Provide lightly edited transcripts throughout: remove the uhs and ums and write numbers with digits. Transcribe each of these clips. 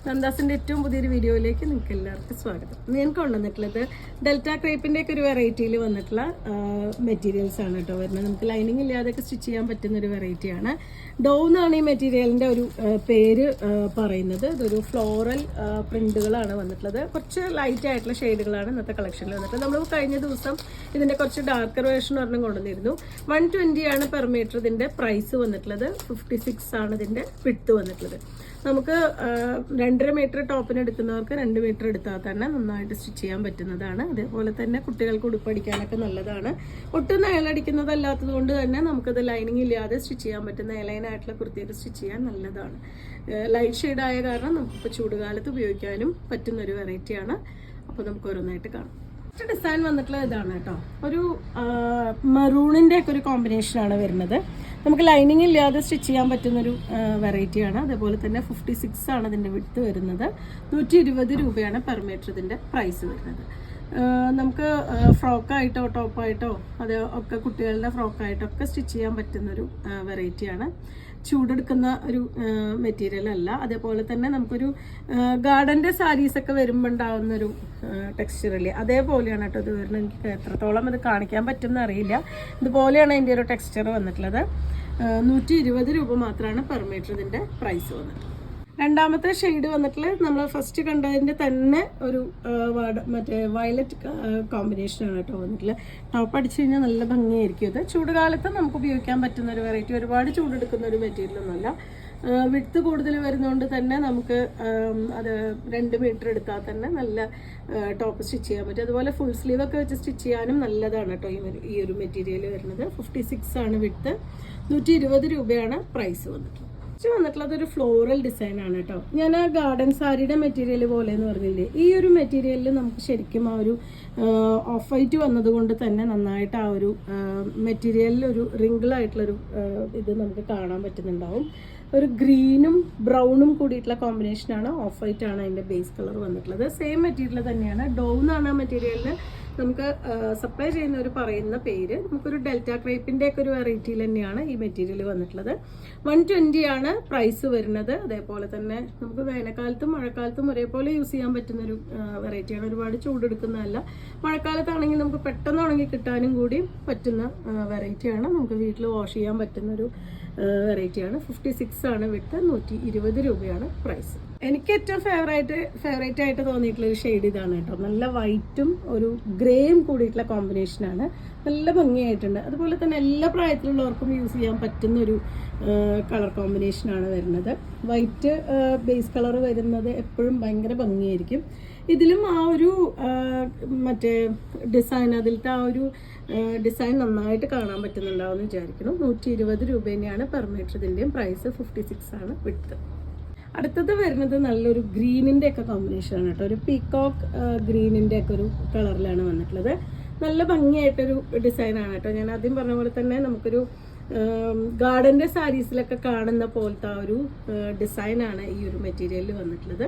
നന്ദാസിൻ്റെ ഏറ്റവും പുതിയൊരു വീഡിയോയിലേക്ക് നിങ്ങൾക്ക് എല്ലാവർക്കും സ്വാഗതം. ഞാൻ കൊണ്ടുവന്നിട്ടുള്ളത് ഡെൽറ്റ ക്രേപ്പിൻ്റെ ഒക്കെ ഒരു വെറൈറ്റിയിൽ വന്നിട്ടുള്ള മെറ്റീരിയൽസ് ആണ് കേട്ടോ വരുന്നത്. നമുക്ക് ലൈനിങ് ഇല്ലാതെയൊക്കെ സ്റ്റിച്ച് ചെയ്യാൻ പറ്റുന്ന ഒരു വെറൈറ്റിയാണ്. ഡോ എന്നാണ് ഈ മെറ്റീരിയലിൻ്റെ ഒരു പേര് പറയുന്നത്. ഇതൊരു ഫ്ലോറൽ പ്രിന്റുകളാണ് വന്നിട്ടുള്ളത്. കുറച്ച് ലൈറ്റ് ആയിട്ടുള്ള ഷെയ്ഡുകളാണ് ഇന്നത്തെ കളക്ഷനിൽ വന്നിട്ടുള്ളത്. നമ്മൾ കഴിഞ്ഞ ദിവസം ഇതിൻ്റെ കുറച്ച് ഡാർക്കർ വേർഷൻ ഒരെണ്ണം കൊണ്ടുവന്നിരുന്നു. 120 ആണ് പെർ മീറ്റർ ഇതിൻ്റെ പ്രൈസ് വന്നിട്ടുള്ളത്. 56 ആണ് ഇതിൻ്റെ വിഡ്ത്ത് വന്നിട്ടുള്ളത്. നമുക്ക് 2.5 മീറ്റർ ടോപ്പിന് എടുക്കുന്നവർക്ക് 2 മീറ്റർ എടുത്താൽ തന്നെ നന്നായിട്ട് സ്റ്റിച്ച് ചെയ്യാൻ പറ്റുന്നതാണ്. അതേപോലെ തന്നെ കുട്ടികൾക്ക് ഉടുപ്പടിക്കാനൊക്കെ നല്ലതാണ്. ഒട്ടും നയലടിക്കുന്നതല്ലാത്തത് കൊണ്ട് തന്നെ നമുക്കത് ലൈനിങ് ഇല്ലാതെ സ്റ്റിച്ച് ചെയ്യാൻ പറ്റുന്ന എലൈനായിട്ടുള്ള കുർത്തിയൊക്കെ സ്റ്റിച്ച് ചെയ്യാൻ നല്ലതാണ്. ലൈറ്റ് ഷെയ്ഡായ കാരണം നമുക്കിപ്പോൾ ചൂടുകാലത്ത് ഉപയോഗിക്കാനും പറ്റുന്നൊരു വെറൈറ്റിയാണ്. അപ്പോൾ നമുക്ക് ഓരോന്നായിട്ട് കാണാം. ഫസ്റ്റ് ഡിസൈൻ വന്നിട്ടുള്ള ഇതാണ് കേട്ടോ. ഒരു മെറൂണിൻ്റെ ഒക്കെ ഒരു കോമ്പിനേഷനാണ് വരുന്നത്. നമുക്ക് ലൈനിങ് ഇല്ലാതെ സ്റ്റിച്ച് ചെയ്യാൻ പറ്റുന്നൊരു വെറൈറ്റിയാണ്. അതേപോലെ തന്നെ 56 ആണ് ഇതിൻ്റെ വിഡ്ത്ത് വരുന്നത്. 120 രൂപയാണ് പെർ മീറ്റർ ഇതിൻ്റെ പ്രൈസ് വരുന്നത്. നമുക്ക് ഫ്രോക്കായിട്ടോ ടോപ്പായിട്ടോ അത് ഒക്കെ കുട്ടികളുടെ ഫ്രോക്കായിട്ടോ ഒക്കെ സ്റ്റിച്ച് ചെയ്യാൻ പറ്റുന്നൊരു വെറൈറ്റിയാണ്. ചൂടെടുക്കുന്ന ഒരു മെറ്റീരിയൽ അല്ല. അതേപോലെ തന്നെ നമുക്കൊരു ഗാർഡൻ്റെ സാരീസൊക്കെ വരുമ്പോൾ ഉണ്ടാകുന്നൊരു ടെക്സ്ചറില്ലേ, അതേപോലെയാണ് കേട്ടോ ഇത് വരുന്നത്. എനിക്ക് എത്രത്തോളം ഇത് കാണിക്കാൻ പറ്റുമെന്ന് അറിയില്ല. ഇതുപോലെയാണ് അതിൻ്റെ ഒരു ടെക്സ്ചർ വന്നിട്ടുള്ളത്. 120 രൂപ മാത്രമാണ് പെർ മീറ്റർ ഇതിൻ്റെ പ്രൈസ് വന്നിട്ടുള്ളത്. രണ്ടാമത്തെ ഷെയ്ഡ് വന്നിട്ടുള്ളത് നമ്മൾ ഫസ്റ്റ് കണ്ടതിൻ്റെ തന്നെ ഒരു മറ്റേ വയലറ്റ് കോമ്പിനേഷനാണ് കേട്ടോ വന്നിട്ടുള്ളത്. ടോപ്പ് അടിച്ചു കഴിഞ്ഞാൽ നല്ല ഭംഗിയായിരിക്കും. ഇത് ചൂടുകാലത്ത് നമുക്ക് ഉപയോഗിക്കാൻ പറ്റുന്ന ഒരു വെറൈറ്റി. ഒരുപാട് ചൂടെടുക്കുന്ന ഒരു മെറ്റീരിയലൊന്നുമല്ല. വിഡ്ത്ത് കൂടുതൽ വരുന്നതുകൊണ്ട് തന്നെ നമുക്ക് അത് 2 മീറ്റർ എടുത്താൽ തന്നെ നല്ല ടോപ്പ് സ്റ്റിച്ച് ചെയ്യാൻ പറ്റും. അതുപോലെ ഫുൾ സ്ലീവ് ഒക്കെ വെച്ച് സ്റ്റിച്ച് ചെയ്യാനും നല്ലതാണ് കേട്ടോ ഈ ഒരു മെറ്റീരിയൽ വരുന്നത്. 56 ആണ് വിഡ്ത്ത്. 120 രൂപയാണ് പ്രൈസ് വന്നിട്ടുള്ളത്. വന്നിട്ടുള്ളത് ഒരു ഫ്ലോറൽ ഡിസൈൻ ആണ് കേട്ടോ. ഞാൻ ആ ഗാർഡൻ സാരിയുടെ മെറ്റീരിയൽ പോലെ എന്ന് പറഞ്ഞില്ലേ, ഈ ഒരു മെറ്റീരിയലിൽ നമുക്ക് ശരിക്കും ആ ഒരു ഓഫ് വൈറ്റ് വന്നതുകൊണ്ട് തന്നെ നന്നായിട്ട് ആ ഒരു മെറ്റീരിയലിൽ ഒരു റിങ്കിളായിട്ടുള്ളൊരു ഇത് നമുക്ക് കാണാൻ പറ്റുന്നുണ്ടാവും. ഒരു ഗ്രീനും ബ്രൗണും കൂടിയിട്ടുള്ള കോമ്പിനേഷനാണ്. ഓഫ് വൈറ്റ് ആണ് അതിൻ്റെ ബേസ് കളർ വന്നിട്ടുള്ളത്. സെയിം മെറ്റീരിയൽ തന്നെയാണ്. ഡോ എന്നാണ് ആ മെറ്റീരിയലിന് നമുക്ക് സപ്ലൈ ചെയ്യുന്നവർ പറയുന്ന പേര്. നമുക്കൊരു ഡെൽറ്റ ക്രേപ്പിൻ്റെ ഒക്കെ ഒരു വെറൈറ്റിയിൽ തന്നെയാണ് ഈ മെറ്റീരിയൽ വന്നിട്ടുള്ളത്. 120 ആണ് പ്രൈസ് വരുന്നത്. അതേപോലെ തന്നെ നമുക്ക് വേനൽക്കാലത്തും മഴക്കാലത്തും ഒരേപോലെ യൂസ് ചെയ്യാൻ പറ്റുന്നൊരു വെറൈറ്റിയാണ്. ഒരുപാട് ചൂടെടുക്കുന്നതല്ല. മഴക്കാലത്താണെങ്കിൽ നമുക്ക് പെട്ടെന്ന് ഉണങ്ങി കിട്ടാനും കൂടി പറ്റുന്ന വെറൈറ്റിയാണ്. നമുക്ക് വീട്ടിൽ വാഷ് ചെയ്യാൻ പറ്റുന്നൊരു വെറൈറ്റിയാണ്. 56 ആണ് വിഡ്ത്ത്. 120 രൂപയാണ് പ്രൈസ്. എനിക്ക് ഏറ്റവും ഫേവറേറ്റ് ആയിട്ട് തോന്നിയിട്ടുള്ള ഒരു ഷെയ്ഡ് ഇതാണ് കേട്ടോ. നല്ല വൈറ്റും ഒരു ഗ്രേയും കൂടിയിട്ടുള്ള കോമ്പിനേഷനാണ്. നല്ല ഭംഗിയായിട്ടുണ്ട്. അതുപോലെ തന്നെ എല്ലാ പ്രായത്തിലുള്ളവർക്കും യൂസ് ചെയ്യാൻ പറ്റുന്നൊരു കളർ കോമ്പിനേഷനാണ് വരുന്നത്. വൈറ്റ് ബേസ് കളർ വരുന്നത് എപ്പോഴും ഭയങ്കര ഭംഗിയായിരിക്കും. ഇതിലും ആ ഒരു മറ്റേ ഡിസൈൻ, അതിലത്തെ ആ ഒരു ഡിസൈൻ നന്നായിട്ട് കാണാൻ പറ്റുന്നുണ്ടാവുമെന്ന് വിചാരിക്കണം. 120 രൂപ തന്നെയാണ് പെർ മീറ്റർ ഇതിൻ്റെയും പ്രൈസ്. 56 ആണ് വിഡ്ത്ത്. അടുത്തത് വരുന്നത് നല്ലൊരു ഗ്രീനിൻ്റെ ഒക്കെ കോമ്പിനേഷനാണ് കേട്ടോ. ഒരു പീക്കോക്ക് ഗ്രീനിൻ്റെ ഒക്കെ ഒരു കളറിലാണ് വന്നിട്ടുള്ളത്. നല്ല ഭംഗിയായിട്ടൊരു ഡിസൈനാണ് കേട്ടോ. ഞാൻ ആദ്യം പറഞ്ഞ പോലെ തന്നെ നമുക്കൊരു ഗാർഡൻ്റെ സാരീസിലൊക്കെ കാണുന്ന പോലത്തെ ആ ഒരു ഡിസൈനാണ് ഈ ഒരു മെറ്റീരിയലിൽ വന്നിട്ടുള്ളത്.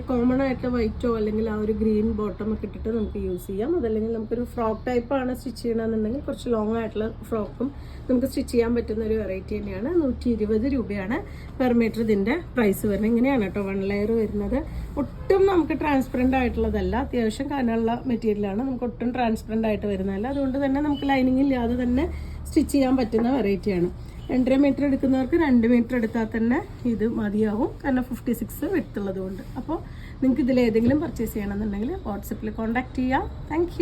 കോമൺ ആയിട്ടുള്ള വൈറ്റോ അല്ലെങ്കിൽ ആ ഒരു ഗ്രീൻ ബോട്ടം ഒക്കെ ഇട്ടിട്ട് നമുക്ക് യൂസ് ചെയ്യാം. അതല്ലെങ്കിൽ നമുക്കൊരു ഫ്രോക്ക് ടൈപ്പാണ് സ്റ്റിച്ച് ചെയ്യണമെന്നുണ്ടെങ്കിൽ കുറച്ച് ലോങ് ആയിട്ടുള്ള ഫ്രോക്കും നമുക്ക് സ്റ്റിച്ച് ചെയ്യാൻ പറ്റുന്ന ഒരു വെറൈറ്റി തന്നെയാണ്. 120 രൂപയാണ് പെർ മീറ്റർ ഇതിൻ്റെ പ്രൈസ് വരുന്നത്. ഇങ്ങനെയാണ് കേട്ടോ 1 ലെയർ വരുന്നത്. ഒട്ടും നമുക്ക് ട്രാൻസ്പെറൻ്റ് ആയിട്ടുള്ളതല്ല. അത്യാവശ്യം കനമുള്ള മെറ്റീരിയലാണ്. നമുക്ക് ഒട്ടും ട്രാൻസ്പെറൻ്റ് ആയിട്ട് വരുന്നതല്ല. അതുകൊണ്ട് തന്നെ നമുക്ക് ലൈനിങ് ഇല്ലാതെ തന്നെ സ്റ്റിച്ച് ചെയ്യാൻ പറ്റുന്ന വെറൈറ്റിയാണ്. 2.5 മീറ്റർ എടുക്കുന്നവർക്ക് 2 മീറ്റർ എടുത്താൽ തന്നെ ഇത് മതിയാവും. കാരണം 56 വിഡ്ത്തുള്ളത് കൊണ്ട്. അപ്പോൾ നിങ്ങൾക്ക് ഇതിലേതെങ്കിലും പർച്ചേസ് ചെയ്യണമെന്നുണ്ടെങ്കിൽ വാട്സപ്പിൽ കോൺടാക്ട് ചെയ്യാം. താങ്ക്